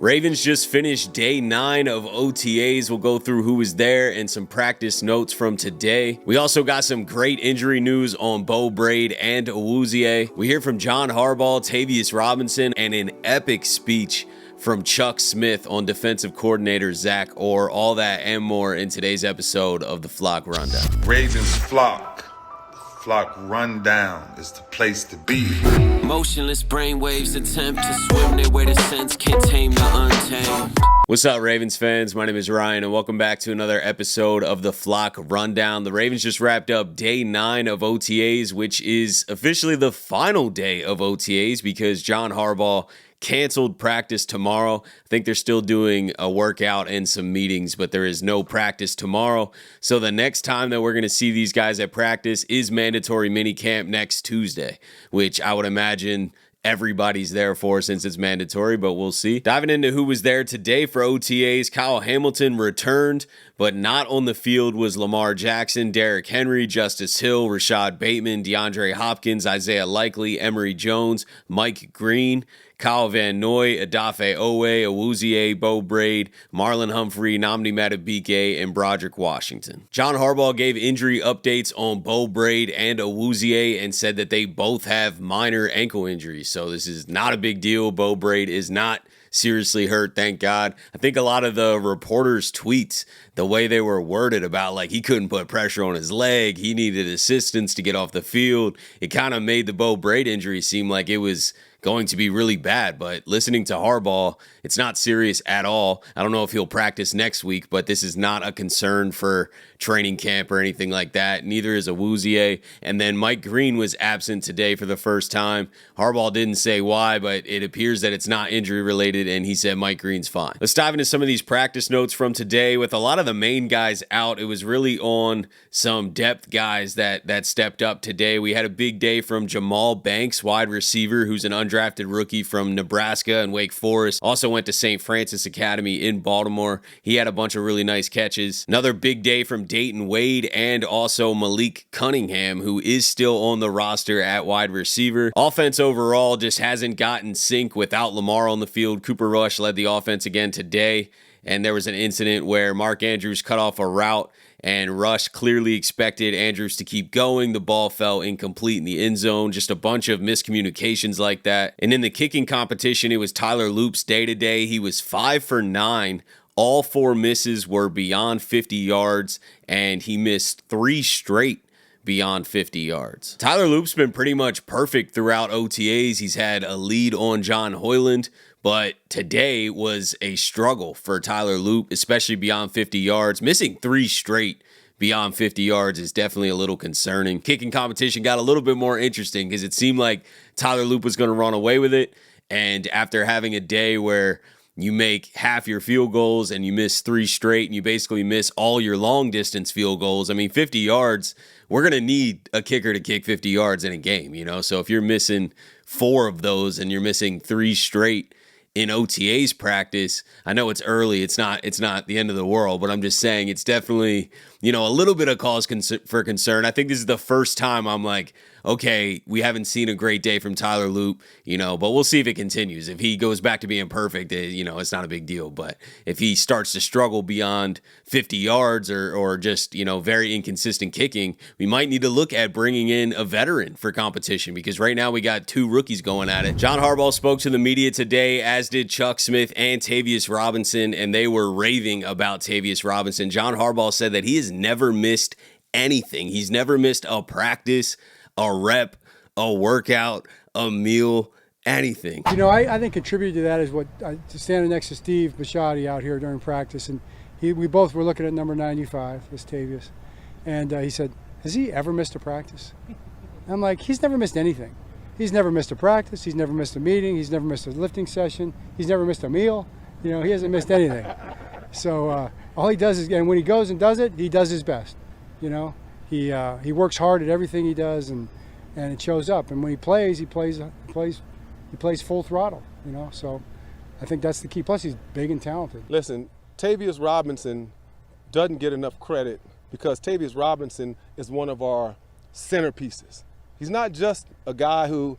Ravens just finished day 9 of OTAs. We'll go through who was there and some practice notes from today. We also got some great injury news on Brade and Awuzie. We hear from John Harbaugh, Tavius Robinson, and an epic speech from Chuck Smith on defensive coordinator Zach Orr. All that and more in today's episode of the Flock Rundown. Ravens Flock. Flock Rundown is the place to be. Motionless brainwaves attempt to swim their way to sense, can't tame the untamed. What's up, Ravens fans? My name is Ryan, and welcome back to another episode of the Flock Rundown. The Ravens just wrapped up day 9 of OTAs, which is officially the final day of OTAs because John Harbaugh canceled practice tomorrow. I think they're still doing a workout and some meetings, but there is no practice tomorrow. So the next time that we're going to see these guys at practice is mandatory minicamp next Tuesday, which I would imagine everybody's there for since it's mandatory, but we'll see. Diving into who was there today for OTAs, Kyle Hamilton returned, but not on the field was Lamar Jackson, Derrick Henry, Justice Hill, Rashad Bateman, DeAndre Hopkins, Isaiah Likely, Emory Jones, Mike Green, Kyle Van Noy, Odafe Owe, Awuzie, Brade, Marlon Humphrey, Nnamdi Madubuike, and Broderick Washington. John Harbaugh gave injury updates on Brade and Awuzie and said that they both have minor ankle injuries. So this is not a big deal. Brade is not seriously hurt, thank God. I think a lot of the reporters' tweets, the way they were worded about like he couldn't put pressure on his leg, he needed assistance to get off the field, it kind of made the Brade injury seem like it was going to be really bad. But listening to Harbaugh, it's not serious at all. I don't know if he'll practice next week, but this is not a concern for training camp or anything like that. Neither is Awuzie. And then Mike Green was absent today for the first time. Harbaugh didn't say why, but it appears that it's not injury related, and he said Mike Green's fine. Let's dive into some of these practice notes from today. With a lot of the main guys out, it was really on some depth guys that stepped up today. We had a big day from Jahmal Banks, wide receiver, who's an undrafted rookie from Nebraska and Wake Forest. Also went to St. Francis Academy in Baltimore. He had a bunch of really nice catches. Another big day from Dayton Wade and also Malik Cunningham, who is still on the roster at wide receiver. Offense overall just hasn't gotten sync without Lamar on the field. Cooper Rush led the offense again today, and there was an incident where Mark Andrews cut off a route and Rush clearly expected Andrews to keep going. The ball fell incomplete in the end zone. Just a bunch of miscommunications like that. And in the kicking competition, it was Tyler Loop's day today. He was 5 for 9. All 4 misses were beyond 50 yards, and he missed 3 straight beyond 50 yards. Tyler Loop's been pretty much perfect throughout OTAs. He's had a lead on John Hoyland, but today was a struggle for Tyler Loop, especially beyond 50 yards. Missing 3 straight beyond 50 yards is definitely a little concerning. Kicking competition got a little bit more interesting because it seemed like Tyler Loop was going to run away with it, and after having a day where you make half your field goals and you miss 3 straight and you basically miss all your long distance field goals. I mean, 50 yards, we're going to need a kicker to kick 50 yards in a game, you know? So if you're missing 4 of those and you're missing 3 straight in OTAs practice, I know it's early, it's not the end of the world, but I'm just saying it's definitely, you know, a little bit of cause for concern. I think this is the first time I'm like, okay, we haven't seen a great day from Tyler Loop, you know, but we'll see if it continues. If he goes back to being perfect, you know, it's not a big deal. But if he starts to struggle beyond 50 yards or just, you know, very inconsistent kicking, we might need to look at bringing in a veteran for competition because right now we got 2 rookies going at it. John Harbaugh spoke to the media today, as did Chuck Smith and Tavius Robinson, and they were raving about Tavius Robinson. John Harbaugh said that he has never missed anything. He's never missed a practice, a rep, a workout, a meal, anything. You know, I think contributed to that is what standing next to Steve Bisciotti out here during practice, and we both were looking at number 95, this Tavius, and he said, has he ever missed a practice? I'm like, he's never missed anything. He's never missed a practice. He's never missed a meeting. He's never missed a lifting session. He's never missed a meal. You know, he hasn't missed anything. So all he does is, and when he goes and does it, he does his best. You know, he works hard at everything he does, and it shows up. And when he plays full throttle. You know, so I think that's the key. Plus, he's big and talented. Listen, Tavius Robinson doesn't get enough credit because Tavius Robinson is one of our centerpieces. He's not just a guy who,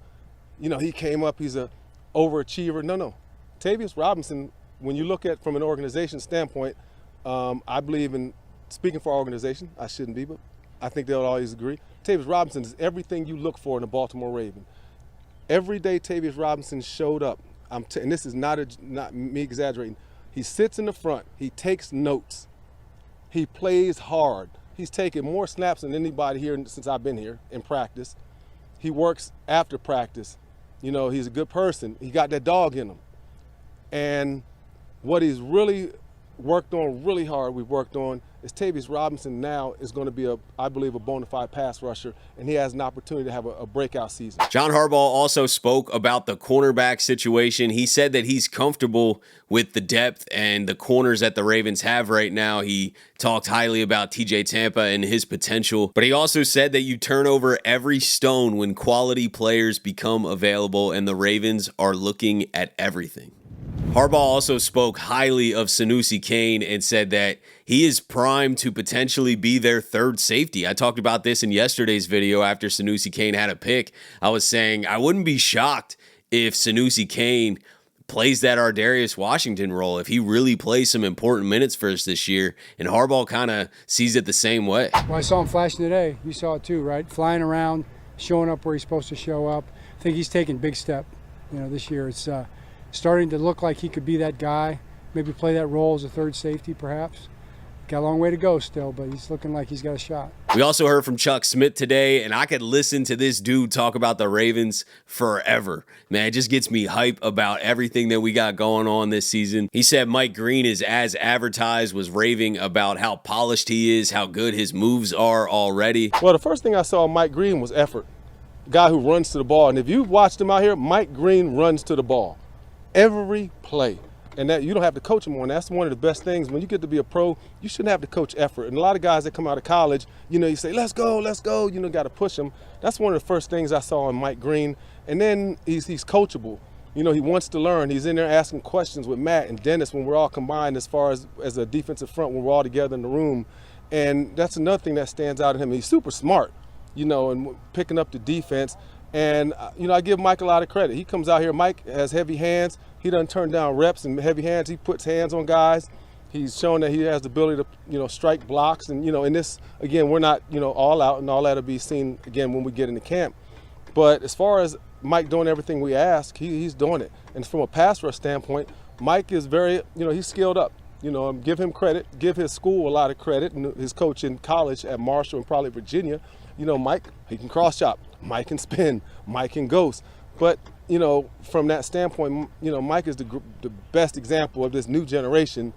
you know, he came up, he's a overachiever. No. Tavius Robinson when you look at from an organization standpoint, I believe in speaking for our organization. I shouldn't be, but I think they'll always agree. Tavius Robinson is everything you look for in a Baltimore Raven. Every day Tavius Robinson showed up, and this is not me exaggerating, he sits in the front, he takes notes, he plays hard. He's taken more snaps than anybody here since I've been here in practice. He works after practice. You know, he's a good person. He got that dog in him. And what he's really worked on really hard, we've worked on, is Tavius Robinson now is going to be, I believe, a bona fide pass rusher, and he has an opportunity to have a breakout season. John Harbaugh also spoke about the cornerback situation. He said that he's comfortable with the depth and the corners that the Ravens have right now. He talked highly about TJ Tampa and his potential, but he also said that you turn over every stone when quality players become available, and the Ravens are looking at everything. Harbaugh also spoke highly of Sanoussi Kane and said that he is primed to potentially be their third safety. I talked about this in yesterday's video after Sanoussi Kane had a pick. I was saying I wouldn't be shocked if Sanoussi Kane plays that Ardarius Washington role, if he really plays some important minutes for us this year, and Harbaugh kind of sees it the same way. Well, I saw him flashing today. You saw it too, right? Flying around, showing up where he's supposed to show up. I think he's taking a big step, this year. It's starting to look like he could be that guy, maybe play that role as a third safety perhaps. Got a long way to go still, but he's looking like he's got a shot. We also heard from Chuck Smith today, and I could listen to this dude talk about the Ravens forever. Man, it just gets me hype about everything that we got going on this season. He said Mike Green is as advertised, was raving about how polished he is, how good his moves are already. Well, the first thing I saw Mike Green was effort. Guy who runs to the ball. And if you've watched him out here, Mike Green runs to the ball. Every play. And that you don't have to coach him on. That's one of the best things. When you get to be a pro, you shouldn't have to coach effort. And a lot of guys that come out of college, you say, let's go, got to push them. That's one of the first things I saw in Mike Green. And then he's coachable. He wants to learn. He's in there asking questions with Matt and Dennis when we're all combined as far as a defensive front, when we're all together in the room. And that's another thing that stands out in him. He's super smart, and picking up the defense. And, I give Mike a lot of credit. He comes out here, Mike has heavy hands. He doesn't turn down reps and heavy hands. He puts hands on guys. He's shown that he has the ability to, strike blocks. And, in this, again, we're not, all out, and all that will be seen, again, when we get into camp. But as far as Mike doing everything we ask, he's doing it. And from a pass rush standpoint, Mike is very, he's skilled up. Give him credit, give his school a lot of credit, and his coach in college at Marshall and probably Virginia. Mike, he can cross chop. Mike can spin. Mike can ghost. But, from that standpoint, Mike is the best example of this new generation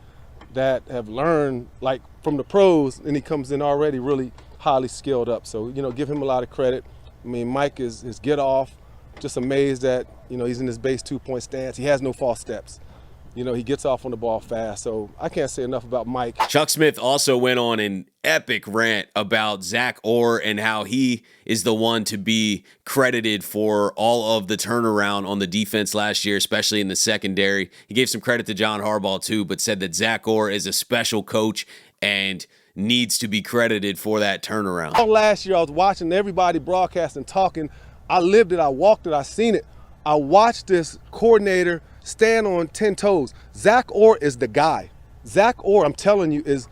that have learned, like, from the pros, and he comes in already really highly skilled up. So, give him a lot of credit. I mean, Mike is get off, just amazed that, he's in his base 2-point stance. He has no false steps. He gets off on the ball fast. So I can't say enough about Mike. Chuck Smith also went on an epic rant about Zach Orr and how he is the one to be credited for all of the turnaround on the defense last year, especially in the secondary. He gave some credit to John Harbaugh too, but said that Zach Orr is a special coach and needs to be credited for that turnaround. All last year I was watching everybody broadcasting, talking. I lived it, I walked it, I seen it. I watched this coordinator stand on 10 toes. Zach Orr is the guy. Zach Orr, I'm telling you, is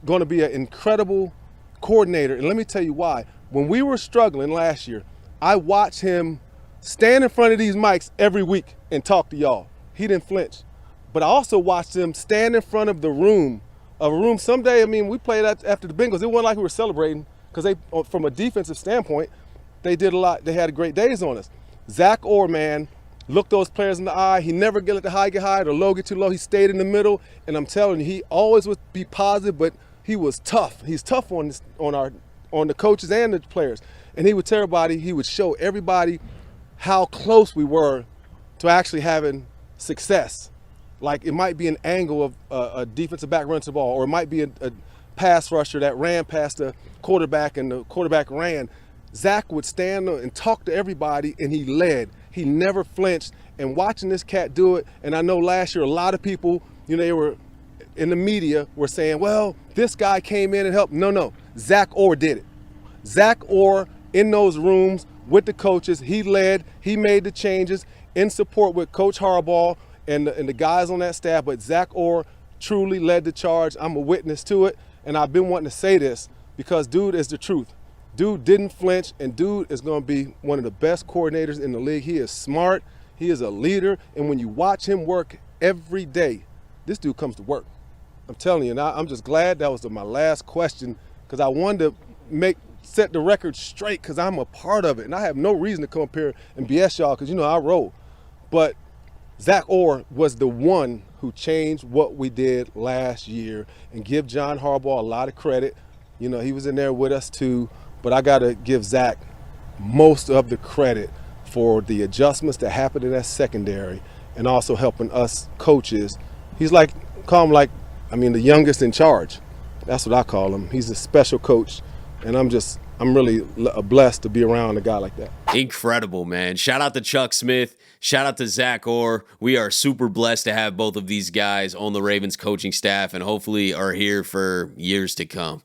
going to be an incredible coordinator. And let me tell you why. When we were struggling last year, I watched him stand in front of these mics every week and talk to y'all. He didn't flinch. But I also watched him stand in front of a room someday. I mean, we played after the Bengals. It wasn't like we were celebrating because they, from a defensive standpoint, they did a lot. They had great days on us. Zach Orr, man, looked those players in the eye. He never let the high get high or the low get too low. He stayed in the middle. And I'm telling you, he always would be positive, but he was tough. He's tough on the coaches and the players. And he would tell everybody, he would show everybody how close we were to actually having success. Like it might be an angle of a defensive back runs the ball, or it might be a pass rusher that ran past the quarterback and the quarterback ran. Zach would stand and talk to everybody, and he led. He never flinched. And watching this cat do it, and I know last year a lot of people, they were in the media were saying, well, this guy came in and helped. No. Zach Orr did it. Zach Orr in those rooms with the coaches, he led, he made the changes in support with Coach Harbaugh, and the guys on that staff, but Zach Orr truly led the charge. I'm a witness to it, and I've been wanting to say this because dude is the truth. Dude didn't flinch, and dude is going to be one of the best coordinators in the league. He is smart. He is a leader, and when you watch him work every day, this dude comes to work. I'm telling you, and I'm just glad that was my last question because I wanted to set the record straight because I'm a part of it, and I have no reason to come up here and BS y'all because, you know, I roll. But Zach Orr was the one who changed what we did last year, and give John Harbaugh a lot of credit. You know, he was in there with us too, but I got to give Zach most of the credit for the adjustments that happened in that secondary and also helping us coaches. He's like, the youngest in charge. That's what I call him. He's a special coach, and I'm really blessed to be around a guy like that. Incredible, man. Shout out to Chuck Smith. Shout out to Zach Orr. We are super blessed to have both of these guys on the Ravens coaching staff and hopefully are here for years to come.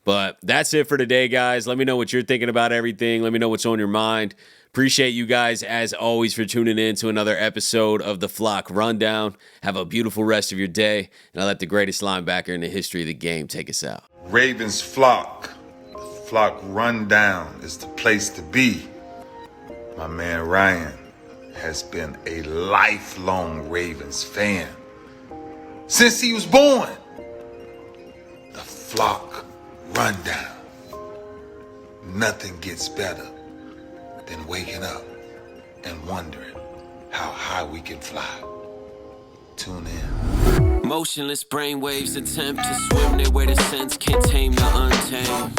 But that's it for today, guys. Let me know what you're thinking about everything. Let me know what's on your mind. Appreciate you guys, as always, for tuning in to another episode of the Flock Rundown. Have a beautiful rest of your day, and I'll let the greatest linebacker in the history of the game take us out. Ravens Flock. The Flock Rundown is the place to be. My man Ryan has been a lifelong Ravens fan since he was born. The Flock Rundown. Nothing gets better than waking up and wondering how high we can fly. Tune in. Motionless brainwaves attempt to swim their way to sense, can't tame the untamed.